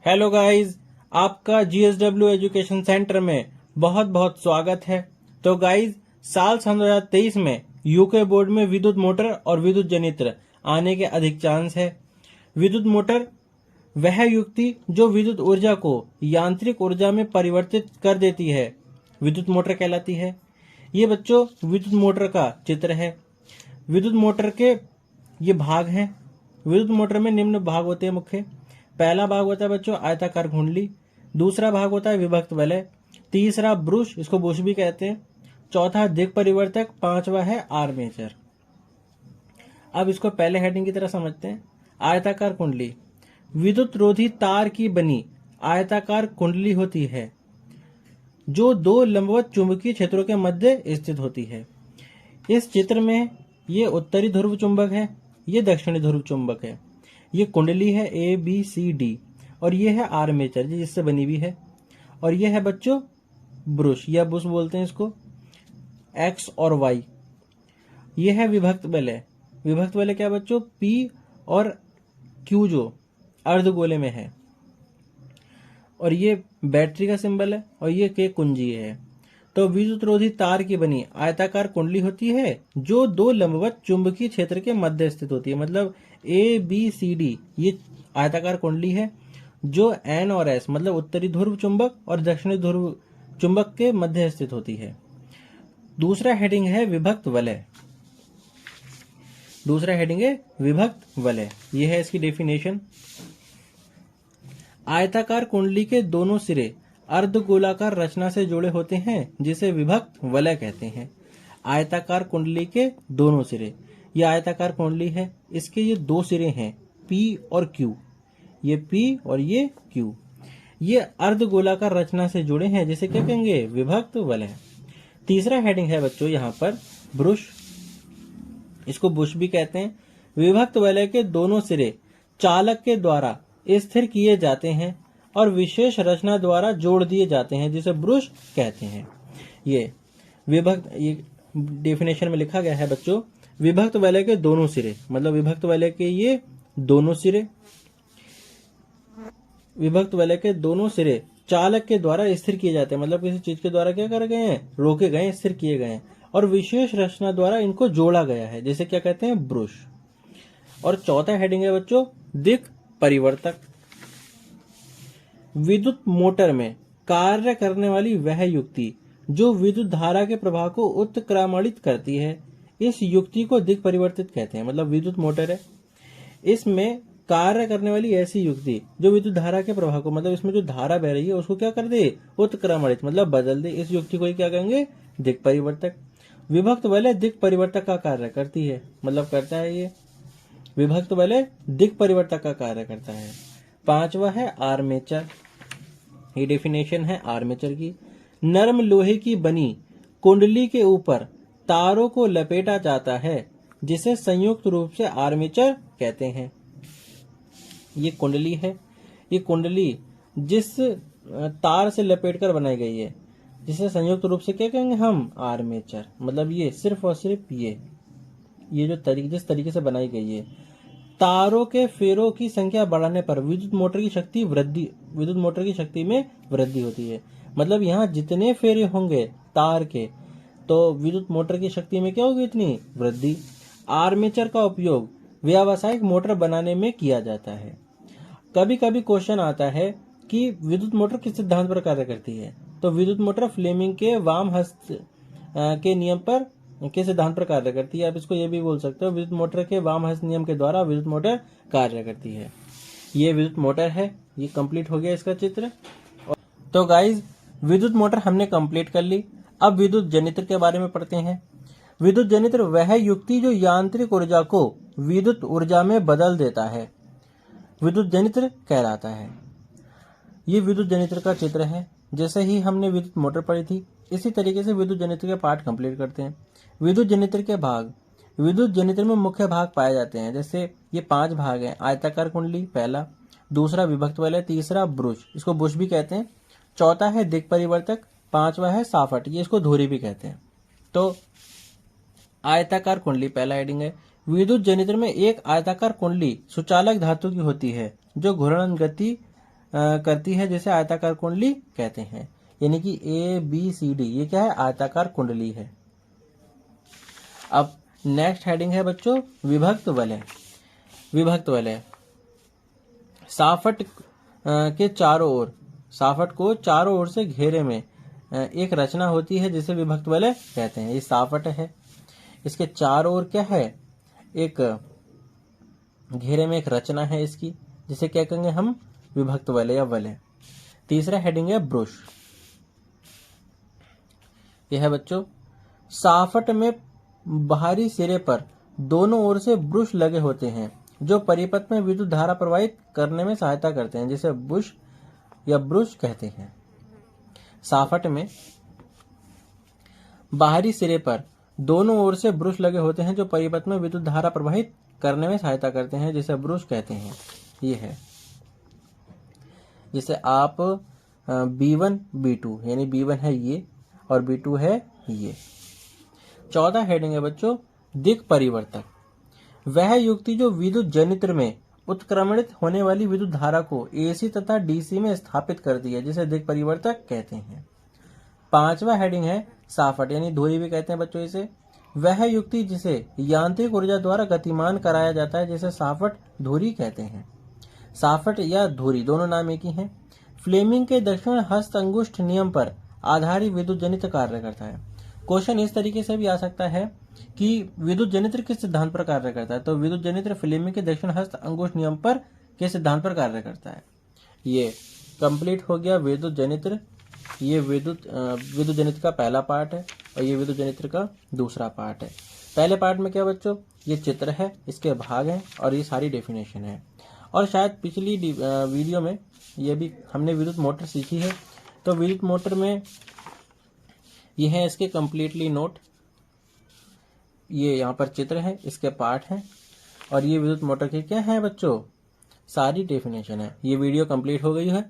Hello guys, आपका GSW education centre में बहुत बहुत स्वागत है। तो गाइस, साल सन 2023 में यूके बोर्ड में विद्युत मोटर और विद्युत जनित्र आने के अधिक चांस है। विद्युत मोटर वह युक्ति जो विद्युत ऊर्जा को यांत्रिक ऊर्जा में परिवर्तित कर देती है, विद्युत मोटर कहलाती है। ये बच्चों विद्युत मोटर का चित्र है। विद्युत मोटर के ये भाग हैं। विद्युत मोटर में निम्न भाग होते हैं मुख्य। पहला भाग होता है बच्चों आयताकार कुंडली, दूसरा भाग होता है विभक्त वलय, तीसरा ब्रुश, इसको बुश भी कहते हैं, चौथा दिक् परिवर्तक, पांचवा है आर्मेचर। अब इसको पहले हेडिंग की तरह समझते हैं। आयताकार कुंडली विद्युत रोधी तार की बनी आयताकार कुंडली होती है जो दो लंबवत चुंबकीय क्षेत्रों के मध्य स्थित होती है। इस चित्र में ये उत्तरी ध्रुव चुंबक है, ये दक्षिणी ध्रुव चुंबक है। ये कुंडली है ABCD और ये है आर्मेचर जिससे बनी हुई है। और ये है बच्चों ब्रुश या बुश बोलते हैं इसको, X और Y। ये है विभक्त वलय। विभक्त वलय क्या बच्चों, P और Q जो अर्धगोले में है। और ये बैटरी का सिंबल है और ये के कुंजी है। तो विद्युत रोधी तार की बनी आयताकार कुंडली होती है जो दो लंबवत चुंबकीय क्षेत्र के मध्य स्थित होती है। मतलब ABCD ये आयताकार कुंडली है जो N और S मतलब उत्तरी ध्रुव चुंबक और दक्षिणी ध्रुव चुंबक के मध्य स्थित होती है। दूसरा हेडिंग है विभक्त वलय। दूसरा हेडिंग है विभक्त वलय। यह है इसकी डेफिनेशन। आयताकार कुंडली के दोनों सिरे अर्धगोलाकार रचना से जुड़े होते हैं जिसे विभक्त वलय कहते हैं। आयताकार कुंडली के दोनों सिरे, यह आयताकार कुंडली है, इसके ये दो सिरे हैं P और Q। ये P और ये Q, ये अर्धगोलाकार रचना से जुड़े हैं जिसे क्या कहेंगे, विभक्त वलय। तीसरा हेडिंग है बच्चों यहाँ पर ब्रुश, इसको बुश भी कहते हैं। विभक्त वलय के दोनों सिरे चालक के द्वारा स्थिर किए जाते हैं और विशेष रचना द्वारा जोड़ दिए जाते हैं जिसे ब्रुश कहते हैं। ये डेफिनेशन में लिखा गया है बच्चों, विभक्त वलय के दोनों सिरे मतलब विभक्त वलय के ये दोनों सिरे, विभक्त वलय के दोनों सिरे चालक के द्वारा स्थिर किए जाते हैं। मतलब किसी चीज के द्वारा क्या कर गए हैं, रोके गए, स्थिर किए गए हैं और विशेष रचना द्वारा इनको जोड़ा गया है जिसे क्या कहते हैं, ब्रुश। और चौथा हेडिंग है बच्चों दिक् परिवर्तक। विद्युत मोटर में कार्य करने वाली वह युक्ति जो विद्युत धारा के प्रवाह को उत्क्रमणित करती है, इस युक्ति को दिक् परिवर्तित कहते हैं। मतलब विद्युत मोटर है, इसमें कार्य करने वाली ऐसी युक्ति जो विद्युत धारा के प्रवाह को, मतलब इसमें जो धारा बह रही है उसको क्या कर दे, उत्क्रमणित मतलब बदल दे, इस युक्ति को क्या कहेंगे, दिक् परिवर्तक। विभक्त वलय दिक् परिवर्तक का कार्य करती है, मतलब करता है ये विभक्त वलय दिक् परिवर्तक का कार्य करता है। पांचवा है आर्मेचर। ये डेफिनेशन है आर्मेचर की। नरम लोहे की बनी कुंडली के ऊपर तारों को लपेटा जाता है जिसे संयुक्त रूप से आर्मेचर कहते हैं। ये कुंडली है, ये कुंडली जिस तार से लपेटकर बनाई गई है जिसे संयुक्त रूप से क्या कहेंगे हम, आर्मेचर। मतलब ये सिर्फ और सिर्फ ये जो जिस तरीके से बनाई गई है, तारों के फेरों की संख्या बढ़ाने पर विद्युत मोटर की शक्ति में वृद्धि होती है। मतलब यहाँ जितने फेरे होंगे तार के, तो विद्युत मोटर की शक्ति में क्या होगी, इतनी वृद्धि। आर्मेचर का उपयोग व्यावसायिक मोटर बनाने में किया जाता है। कभी कभी क्वेश्चन आता है कि विद्युत मोटर किस सिद्धांत पर कार्य करती है, तो विद्युत मोटर फ्लेमिंग के वाम हस्त के नियम पर के सिद्धांत पर कार्य करती है। आप इसको ये भी बोल सकते हो, विद्युत मोटर के वाम हस्त नियम के द्वारा विद्युत मोटर कार्य करती है। ये विद्युत मोटर है, ये कंप्लीट हो गया इसका चित्र। तो गाइज, विद्युत मोटर हमने कंप्लीट कर ली। अब विद्युत जनित्र के बारे में पढ़ते हैं। विद्युत जनित्र वह युक्ति जो यांत्रिक ऊर्जा को विद्युत ऊर्जा में बदल देता है, विद्युत जनित्र कहलाता है। ये विद्युत जनित्र का चित्र है। जैसे ही हमने विद्युत मोटर पढ़ी थी, इसी तरीके से विद्युत जनित्र के पार्ट कंप्लीट करते हैं। विद्युत जनित्र के भाग, विद्युत जनित्र में मुख्य भाग पाए जाते हैं। जैसे ये 5 भाग हैं, आयताकार कुंडली पहला, दूसरा विभक्त वलय, तीसरा ब्रुश, इसको बुश भी कहते हैं, चौथा है दिक् परिवर्तक, पांचवा है साफट, ये इसको धुरी भी कहते हैं। तो आयताकार कुंडली पहला हेडिंग है। विद्युत जनित्र में एक आयताकार कुंडली सुचालक धातु की होती है जो घूर्णन गति करती है जिसे आयताकार कुंडली कहते हैं। यानी कि ABCD ये क्या है, आयताकार कुंडली है। अब नेक्स्ट हेडिंग है बच्चों विभक्त वलय। विभक्त वलय साफट के चारों ओर, साफट को चारों ओर से घेरे में एक रचना होती है जिसे विभक्त वलय कहते हैं। ये साफट है, इसके चारों ओर क्या है, एक घेरे में एक रचना है इसकी, जिसे क्या कहेंगे हम, विभक्त वलय या वलय। तीसरा हेडिंग है ब्रुश। यह है बच्चों साफट में बाहरी सिरे पर दोनों ओर से ब्रुश लगे होते हैं जो परिपथ में विद्युत धारा प्रवाहित करने में सहायता करते हैं, जिसे बुश या ब्रुश कहते हैं। साफट में बाहरी सिरे पर दोनों ओर से ब्रुश लगे होते हैं जो परिपथ में विद्युत धारा प्रवाहित करने में सहायता करते हैं, जिसे ब्रुश कहते हैं। ये है जिसे आप B1 B2 यानी B1 है ये और B2 है ये। चौथा हेडिंग है बच्चों दिक् परिवर्तक। वह युक्ति जो विद्युत जनित्र में उत्क्रमणित होने वाली विद्युत धारा को AC तथा DC में स्थापित करती है, जिसे दिक् परिवर्तक कहते हैं। पांचवा हेडिंग है साफट यानी धुरी भी कहते हैं बच्चों इसे। वह युक्ति जिसे यांत्रिक ऊर्जा द्वारा गतिमान कराया जाता है, जिसे साफट धुरी कहते हैं। साफट या धुरी दोनों नाम एक ही हैं। फ्लेमिंग के दक्षिण हस्त अंगुष्ठ नियम पर आधारित विद्युत जनित्र कार्य करता है। क्वेश्चन इस तरीके से भी आ सकता है कि विद्युत जनित्र किस सिद्धांत पर कार्य करता है, तो विद्युत जनित्र फ्लेमिंग के दक्षिण हस्त अंगुष्ठ नियम पर किस सिद्धांत पर कार्य करता है। ये कंप्लीट हो गया विद्युत जनित्र। ये विद्युत जनित्र का पहला पार्ट है और ये विद्युत जनित्र का दूसरा पार्ट है। पहले पार्ट में क्या बच्चों, ये चित्र है, इसके भाग हैं और ये सारी डेफिनेशन है। और शायद पिछली वीडियो में ये भी हमने विद्युत मोटर सीखी है, तो विद्युत मोटर में ये है इसके कंप्लीटली नोट। ये यहाँ पर चित्र है, इसके पार्ट हैं और ये विद्युत मोटर के क्या है बच्चों, सारी डेफिनेशन है। ये वीडियो कंप्लीट हो गई है।